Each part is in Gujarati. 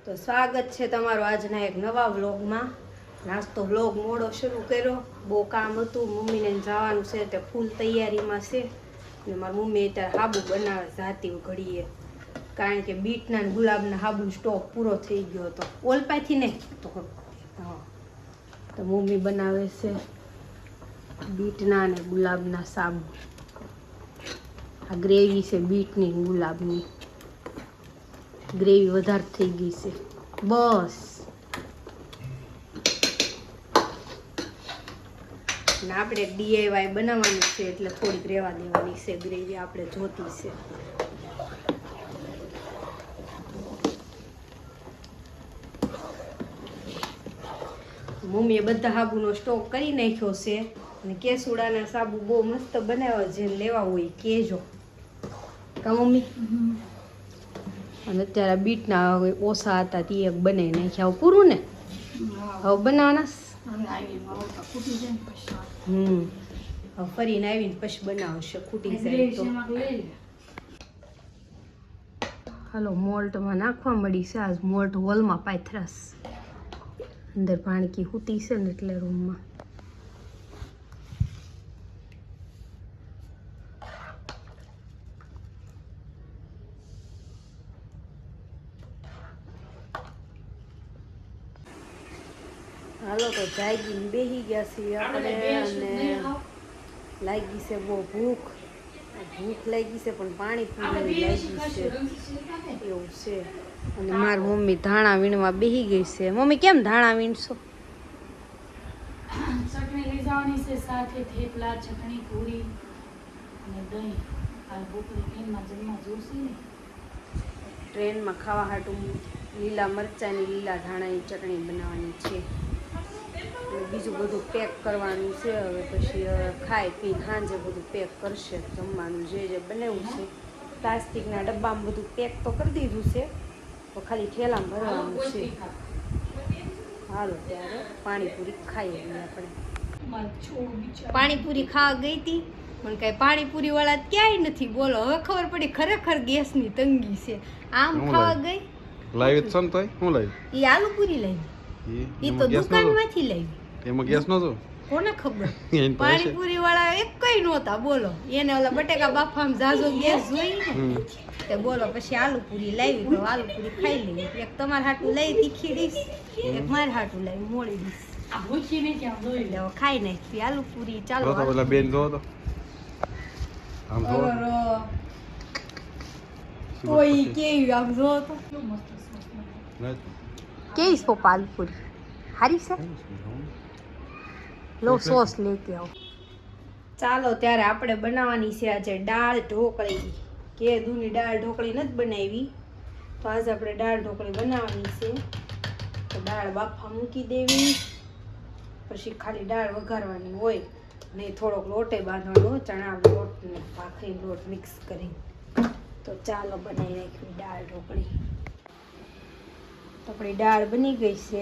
તો સ્વાગત છે તમારો આજના એક નવા વ્લોગમાં. નાસ્તો વ્લોગ મોડો શરૂ કર્યો, બહુ કામ હતું, મમ્મીને જવાનું છે તે ફૂલ તૈયારીમાં છે. અને મારી મમ્મી અત્યારે હાબુ બનાવે જાતી ઘડીએ, કારણ કે બીટના ગુલાબના હાબુ સ્ટોક પૂરો થઈ ગયો હતો ઓલપાથી નહીં તો હા, તો મમ્મી બનાવે છે બીટના અને ગુલાબના સાબુ. આ ગ્રેવી છે બીટની ગુલાબની, ગ્રેવી વધારે થઈ ગઈ છે બસ. ને આપણે DIY બનાવવાની છે એટલે થોડીક રહેવા દેવાની છે ગ્રેવી, આપણે જોતી છે. મમ્મીએ બધા સાબુનો સ્ટોક કરી નાખ્યો છે અને કેસુડાના સાબુ બહુ મસ્ત બનાવ્યા, જેને લેવા હોય કેજો કા મમ્મી. અને અત્યારે બીટના ઓછા હતા તે એક બનાવી નાખ્યા. હવે પૂરું ને, હવે બનાવવાના. હવે ફરીને આવીને પછી બનાવશે, ખૂટી જાય તો. હાલો, મોલ્ટમાં નાખવા મળી છે. આજ મોલ્ટ હોલમાં પાથરાશ, અંદર પાણકી ખૂટી છે ને એટલે રૂમમાં. હાલો તો જાગીને બેસી ગયા છીએ આપણે, અને લાગી છે બહુ ભૂખ લાગી છે, પણ પાણીપુરી લાગી છે એવું છે. અને મારી મમ્મી ધાણા વીણવા બેસી ગઈ છે. મમ્મી કેમ ધાણા વીણશો? ચટણી લઈ જવાની છે, સાથે થેપલા, ચટણી, પૂરી અને દહીં. આ બપોરે ટ્રેનમાં જમવા જોશે ને, ટ્રેનમાં ખાવા હાટું લીલા મરચાંની લીલા ધાણાની ચટણી બનાવવાની છે. બીજું બધું પેક કરવાનું છે. હવે પછી ખાઈ પી સાંજે બધું પેક કરશે. જમવાનું જે બનાવ્યું છે પ્લાસ્ટિકના ડબ્બામાં બધું પેક તો કરી દીધું છે, તો ખાલી ઠેલામાં ભરવાનું છે. હાલો ત્યારે પાણીપુરી ખાઈએ આપણે. પાણીપુરી ખાવા ગઈ હતી પણ કાંઈ પાણીપુરી વાળા ક્યાંય નથી. બોલો, હવે ખબર પડી ખરેખર ગેસની તંગી છે. આમ ખાવા ગઈ લાવી છે ને તોય હું લાવી એ આલુ પૂરી લાવી, એ તો દુકાનમાંથી લાવી. એમાં ગેસ નતો, કોને ખબર? પાણીપુરી વાળા એક કઈ નહોતા. બોલો, એને ઓલા બટેકા બાફામાં ઝાઝો ગેસ જોઈ ને તે બોલો પછી આલુ પૂરી લાવી. તો આલુ પૂરી ખાઈ લઈએ. એક તમારે હાટું લઈ તીખી ડીશ, એક મારે હાટું લાવી મોળી ડીશ. આ ભૂખી નહીં કે આમ જોઈ લે. ખાઈ નાખી આલુ પૂરી. ચાલો તો પેલા બેન જો તો આમ જો કોઈ કેવી આમ જો તો કેવી છે પપ્પા આલુ પૂરી? હારી છે? લો સોસ લેકે આવો. ચાલો ત્યારે આપણે બનાવવાની છે આજે દાળ ઢોકળી. કેદુની દાળ ઢોકળી નથી બનાવી, તો આજે આપણે દાળ ઢોકળી બનાવવાની છે. તો દાળ બાફા મૂકી દેવી, પછી ખાલી દાળ વઘારવાની હોય ને થોડોક લોટે બાંધવાનો, ચણા લોટ ને ભાખરી લોટ મિક્સ કરી. તો ચાલો બનાવી નાખવી દાળ ઢોકળી. તો આપણી દાળ બની ગઈ છે,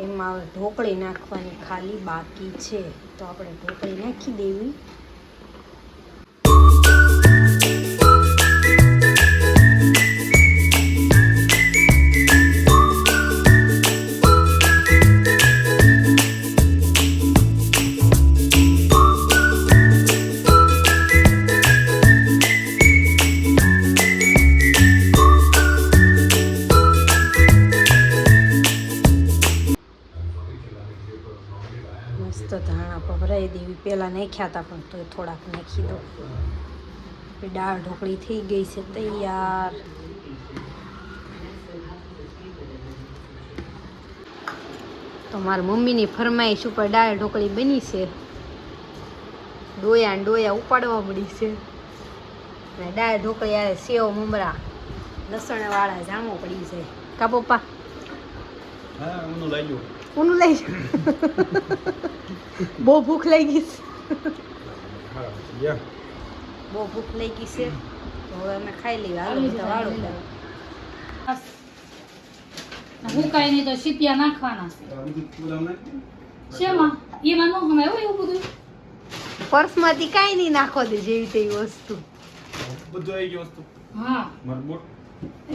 એમાં હવે ઢોકળી નાખવાની ખાલી બાકી છે. તો આપણે ઢોકળી નાખી દેવી. મસ્ત ધાણા ભભરાઈ દેવી. પહેલાં નાખ્યા હતા પણ તો થોડાક નાખી દો. દાળ ઢોકળી થઈ ગઈ છે તૈયાર. તો મારી મમ્મીની ફરમાઈશ ઉપર દાળ ઢોકળી બની છે. ડોયા ને ડોયા ઉપાડવા મળી છે. અને દાળ ઢોકળી યારે સેવ મમરા લસણવાળા જામો પડી જાય કા પપ્પા? હા, ઊનું લઈ ગયો. ઊનું લઈ જાઓ. બહુ ભૂખ લાગી છે. બહુ ભૂખ લાગી છે, તો હવે અમે ખાઈ લઈએ. હાલો બધા વાળો. હું કઈ નહીં તો સીપિયા નાખવાના છે. શેમાં? એમાં નો હમે એવું બધું પર્સમાંથી કાંઈ નહીં નાખો દે, જેવી તેવી વસ્તુ બધું આવી ગયું વસ્તુ. હા, મારું બૂટ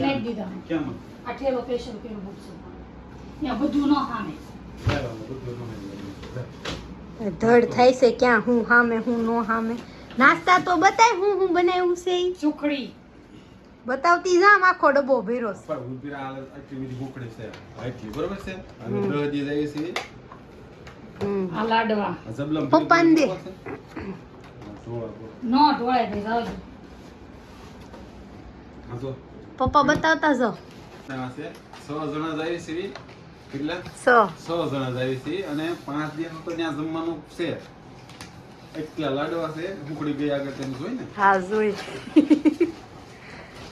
લઈ દીધા કેમ આ ઠેલો સ્પેશિયલ પેલો મૂકશું ત્યાં બધું ન સામે ધડ થાય છે ક્યાં હું હામે હું નો હામે નાસ્તા તો બતાય હું બનાવ્યું છે ઈ. સુખડી બતાવતી જામ આખો ડબ્બો ભર્યો છે. પણ ઉભીરા આલે આટલી બધી ભૂખડી છે આટલી બરોબર છે અમે 10 દી જઈએ છીએ આ લાડવા આ જબલમ પપ્પાને દે. ન ઢોળાય ભાઈ જાવ હા તો પપ્પા બતાવતા જાઓ. આ છે 6 જણા જઈએ છીએ કેટલા 6 6 જણા જઈએ છીએ અને 5 દિવસ તો ત્યાં જમવાનું છે એટલા લાડવા છે ભૂખડી ગઈ આગળ તેનું જોઈ ને હા જોઈ.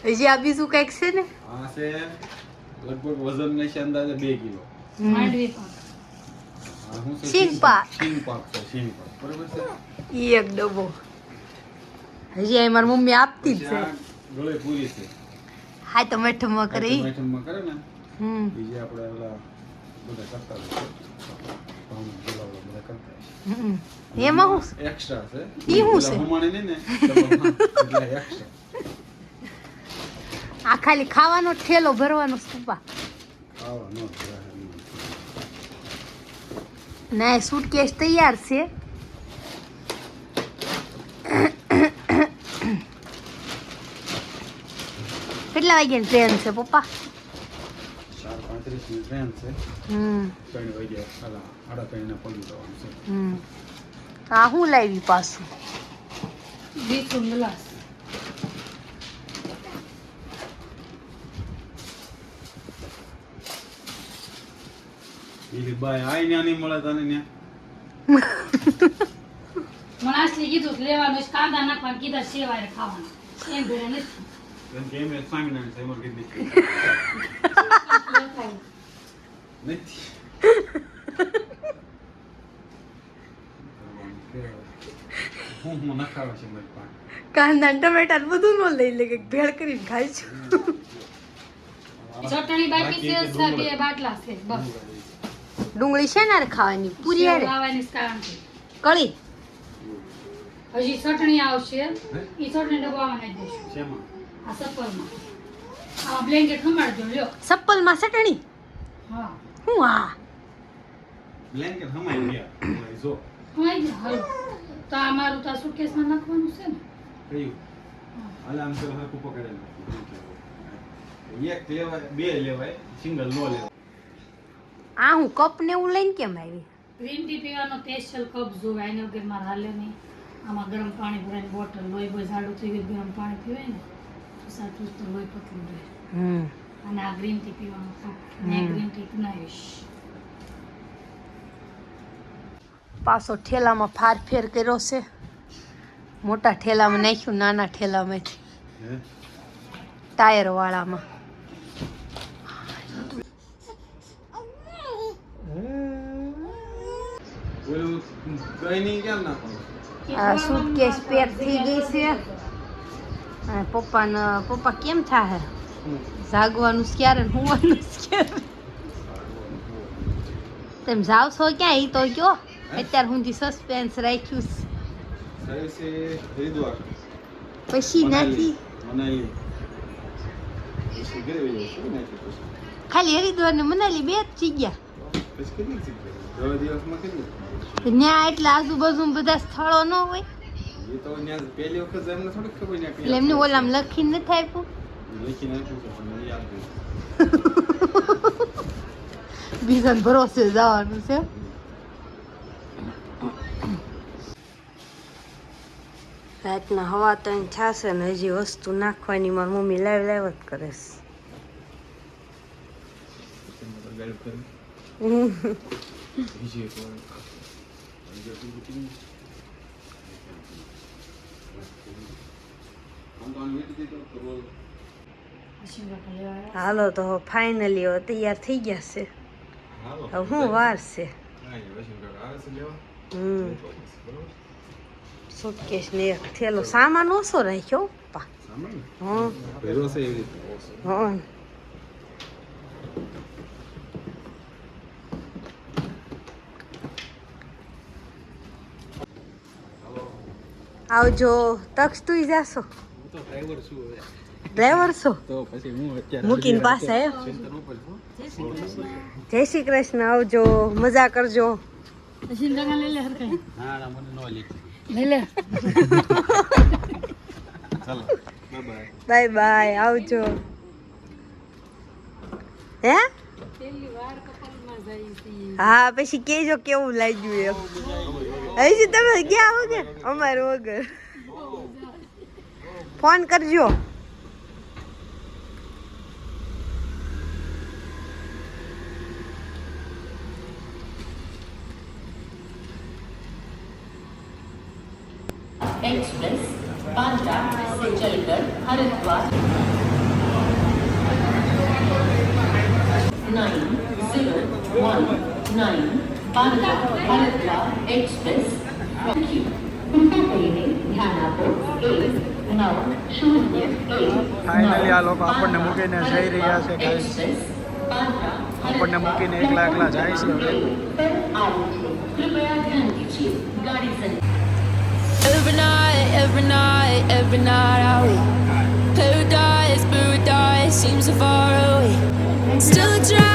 હજી આ બીજું કઈક છે ને આ છે લગભગ વજન ને છે અંદાજે 2 કિલો માંડવી પણ આ શું છે શીંગ પાક. શીંગ પાક છે શીંગ પાક બરોબર છે ઈ એક ડબ્બો હજી આ મારી મમ્મી આપતી જ પછી છે. આ ગળે પૂરી છે હા તો મેઠમમાં કરે ઈ. આઈટમમાં કરે ને હમ બીજે આપણે ઓલા બધા કરતા હોય પાઉં ગુલાબડા બધા કરતા હોય હમ. એમાં હું એક્સ્ટ્રા છે ઈ શું છે? હમાણે નહીં ને એટલે એક્સ્ટ્રા આ ખાલી ખાવાનો ઠેલો ભરવાનો છે પપ્પા. આવા નો ના સૂટકેસ તૈયાર છે. કેટલા વાગ્યાની ટ્રેન છે પપ્પા? 4:35 ની ટ્રેન છે હમ 3 વાગ્યા આલા 3:30 ને પહોંચી જવાનું છે હમ આ હું લાવી પાછું બીજું ગ્લાસ ઈ બાય આઈ ન્યા નહીં મળે તને ન્યા મને આસલી કીધું કે લેવાનું છે, કાંદા નાખવાનું કીધા સેવાય ખાવાના એમ ભેરે નથી કેમ કે એમ સ્વામિનારાયણ છે એમાં કીધી નથી હું નખાવે છે મારી પાસે કાંદા ને ટમેટા ને બધું નો લઈ લે કે ભેળ કરીને ખાઈ છું. ચટણી બાકી છે બે બાટલા છે બસ ડુંગળી છે ને હારે ખાવાની પૂરી હારે લાવવાની કારણ છે કળી હજી ચટણી આવશે એ ચટણી ડબ્બામાં નાખી દઈશું શેમાં આ સપરમાં આ બ્લેન્કેટ ખંભાળજો લ્યો સપ્પલમાં ચટણી હા હું આ બ્લેન્કેટ હમાઈ ગયા જો હોય ને હાલો તો આ મારું તો આ સુટકેસમાં નાખવાનું છે ને કયું હાલ આમ તો હરકું પકડે એક લેવાય બે લેવાય સિંગલ નો લેવાય આ હું કપ ને એવું લઈને કેમ આવી? ગ્રીન ટી પીવાનો સ્પેશિયલ કપ જોવે એની વગર મારે હાલે નહીં આમાં ગરમ પાણી ભરાઈને બોટલ લોહી બોય જાડું થઈ ગયું ગરમ પાણી પીવાય ને તો સાચું તો લોહી પતલું રહે અને આ ગ્રીન ટી પીવાનો કપ ને ગ્રીન ટી બનાવીશ પાછો ઠેલામાં ફાર ફેર કર્યો છે. મોટા ઠેલામાં નાખ્યું નાના ઠેલામાંથી હે ટાયર વાળામાં. ઓલું કઈ નહીં કેમ નાખો આ સુટકેસ પેક થઈ ગઈ છે અને પપ્પા કેમ થાય જાગવાનું છે ક્યારે ને હુવાનું છે ક્યારે? તેમ જાવ છો ક્યાં ઈ તો કયો અત્યાર સુધી સસ્પેન્સ રાખ્યું છે. સહી છે હરિદ્વાર પછી નથી મનાલી પછી ઘરે વહી જઈશું નાખી ખાલી હરિદ્વાર ને મનાલી બે જ જગ્યા. પછી કેટલી જગ્યાએ 10 દિવસમાં કેટલી ત્યાં એટલે આજુબાજુ બધા સ્થળો ન હોય એ તો ત્યાં પહેલી વખત એમને થોડીક ખબર ત્યાં એટલે એમને ઓલામ લખીને નથી આપ્યું. લખીને આપ્યું છે પણ મને યાદ નહીં બીજાને ભરોસે જવાનું છે. રાતના હવા ત્રણ છાશે ને હજી વસ્તુ નાખવાની મારી મમ્મી લાવ જ કરે છે. ગાઈડ કરી બીજી એક વાર હાલો તો ફાઇનલી હવે તૈયાર થઈ ગયા છે. હવે શું વાર છે? સુટકેસ ને એક થેલો સામાન ઓછો રાખ્યો પપ્પા. હા હા આવજો. તક્ષ તું જાશો? હું તો ડ્રાઈવર છું હવે ડ્રાઈવર છો તો પછી હું અત્યારે મૂકીને પાસે આવ્યો સેન્ટર ઉપર છું. જય શ્રી કૃષ્ણ આવજો મજા કરજો સિંધા લઈ લે હરકાઈ ના ના મને નો લે લઈ લે ચાલો બાય બાય. બાય બાય આવજો હે હા પછી કેજો કેવું લાગ્યું એમ હજી તમે ગયા વગર અમારે વગર ફોન કરજો एक्सप्रेस बांद्रा से चलकर Haridwar 9019 Bandra Haridwar express thank you कृपया કરીને ધ્યાન આપો 1901 ફાઇનલી આ લોકો આપણને મૂકીને જઈ રહ્યા છે ગાઈસ एक्सप्रेस बांद्रा આપણને મૂકીને એકલા એકલા જાય છે હવે पर आए थे कृपया ध्यान दीजिए गाड़ी से Every night I wait. Paradise seems so far away. Still a try.